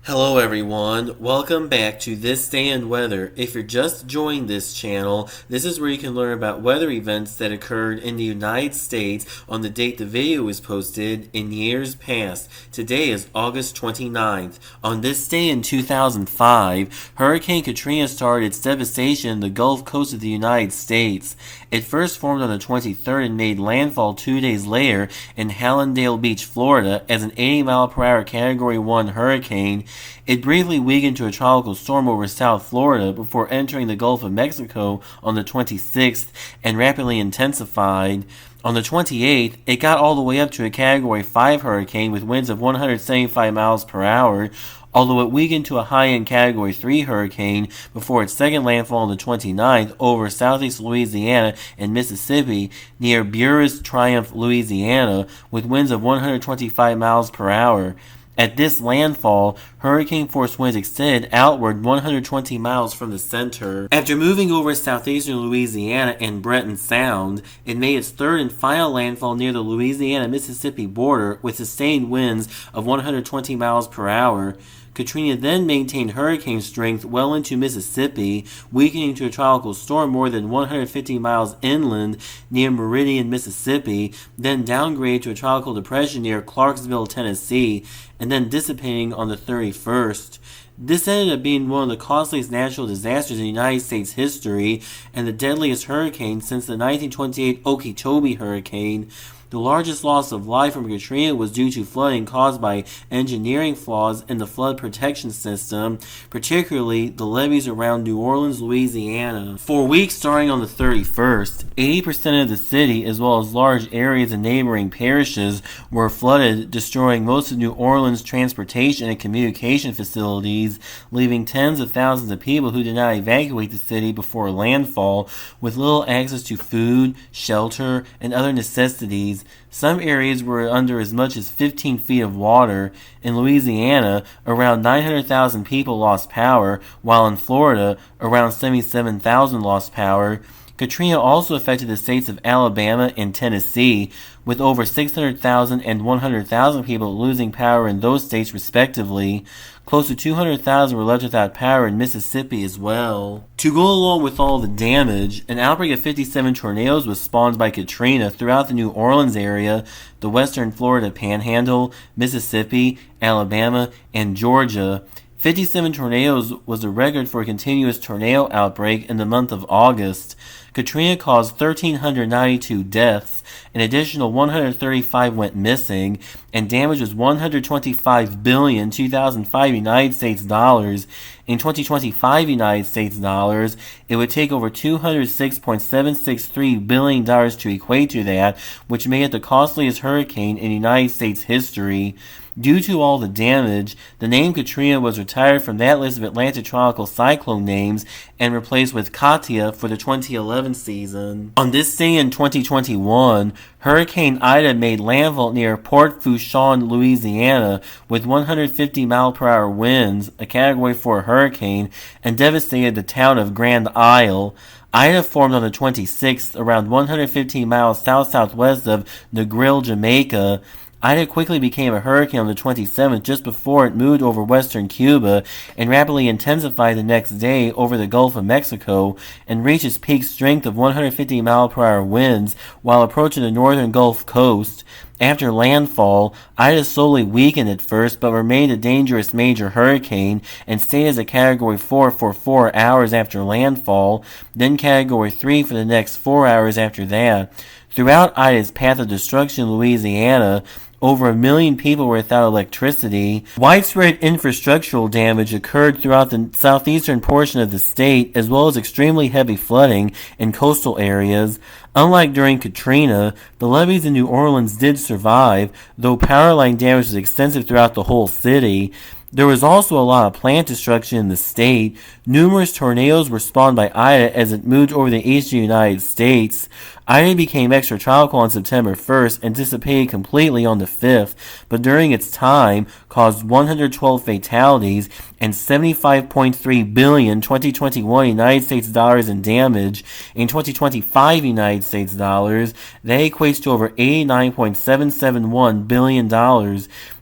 Hello everyone, welcome back to This Day in Weather. If you're just joining this channel, this is where you can learn about weather events that occurred in the United States on the date the video was posted in years past. Today is August 29th. On this day in 2005, Hurricane Katrina started its devastation in the Gulf Coast of the United States. It first formed on the 23rd and made landfall 2 days later in Hallandale Beach, Florida as an 80-mile-per-hour Category 1 hurricane. It briefly weakened to a tropical storm over South Florida before entering the Gulf of Mexico on the 26th and rapidly intensified. On the 28th, it got all the way up to a Category 5 hurricane with winds of 175 miles per hour, although it weakened to a high-end Category 3 hurricane before its second landfall on the 29th over southeast Louisiana and Mississippi near Buras Triumph, Louisiana, with winds of 125 miles per hour. At this landfall, hurricane-force winds extended outward 120 miles from the center. After moving over southeastern Louisiana and Breton Sound, it made its third and final landfall near the Louisiana-Mississippi border with sustained winds of 120 miles per hour. Katrina then maintained hurricane strength well into Mississippi, weakening to a tropical storm more than 150 miles inland near Meridian, Mississippi, then downgraded to a tropical depression near Clarksville, Tennessee, and then dissipating on the 31st. This ended up being one of the costliest natural disasters in United States history and the deadliest hurricane since the 1928 Okeechobee hurricane. The largest loss of life from Katrina was due to flooding caused by engineering flaws in the flood protection system, particularly the levees around New Orleans, Louisiana. For weeks starting on the 31st, 80% of the city, as well as large areas in neighboring parishes, were flooded, destroying most of New Orleans' transportation and communication facilities, leaving tens of thousands of people who did not evacuate the city before landfall with little access to food, shelter, and other necessities. Some areas were under as much as 15 feet of water. In Louisiana, around 900,000 people lost power, while in Florida, around 77,000 lost power. Katrina also affected the states of Alabama and Tennessee, with over 600,000 and 100,000 people losing power in those states respectively. Close to 200,000 were left without power in Mississippi as well. To go along with all the damage, an outbreak of 57 tornadoes was spawned by Katrina throughout the New Orleans area, the western Florida Panhandle, Mississippi, Alabama, and Georgia. 57 tornadoes was a record for a continuous tornado outbreak in the month of August. Katrina caused 1,392 deaths, an additional 135 went missing, and damage was $125 billion 2005 United States dollars. In 2025 United States dollars, it would take over $206.763 billion to equate to that, which made it the costliest hurricane in United States history. Due to all the damage, the name Katrina was retired from that list of Atlantic tropical cyclone names and replaced with Katia for the 2011 season. On this day in 2021, Hurricane Ida made landfall near Port Fourchon, Louisiana, with 150-mile-per-hour winds, a Category 4 hurricane, and devastated the town of Grand Isle. Ida formed on the 26th, around 115 miles south-southwest of Negril, Jamaica. Ida quickly became a hurricane on the 27th just before it moved over western Cuba and rapidly intensified the next day over the Gulf of Mexico and reached its peak strength of 150-mile-per-hour winds while approaching the northern Gulf Coast. After landfall, Ida slowly weakened at first but remained a dangerous major hurricane and stayed as a Category 4 for 4 hours after landfall, then Category 3 for the next 4 hours after that. Throughout Ida's path of destruction in Louisiana, over 1 million people were without electricity. Widespread infrastructural damage occurred throughout the southeastern portion of the state, as well as extremely heavy flooding in coastal areas. Unlike during Katrina, the levees in New Orleans did survive, though power line damage was extensive throughout the whole city. There was also a lot of plant destruction in the state. Numerous tornadoes were spawned by Ida as it moved over the eastern United States. Ida became extratropical on September 1st and dissipated completely on the 5th, but during its time caused 112 fatalities and 75.3 billion 2021 United States dollars in damage. In 2025 United States dollars, that equates to over $89.771 billion.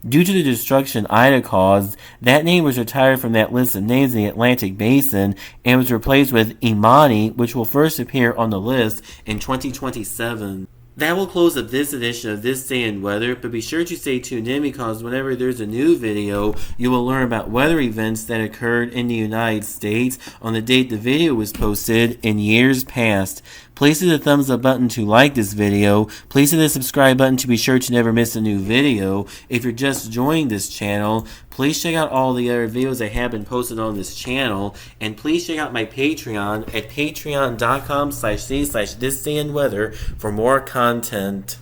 Due to the destruction Ida caused, that name was retired from that list of names in the Atlantic Basin and was replaced with Imani, which will first appear on the list in 2027. That will close up this edition of This Day in Weather, but be sure to stay tuned in because whenever there's a new video, you will learn about weather events that occurred in the United States on the date the video was posted in years past. Please hit the thumbs up button to like this video. Please hit the subscribe button to be sure to never miss a new video. If you're just joining this channel, please check out all the other videos that have been posted on this channel. And please check out my Patreon at patreon.com/thisdayinweather for more content.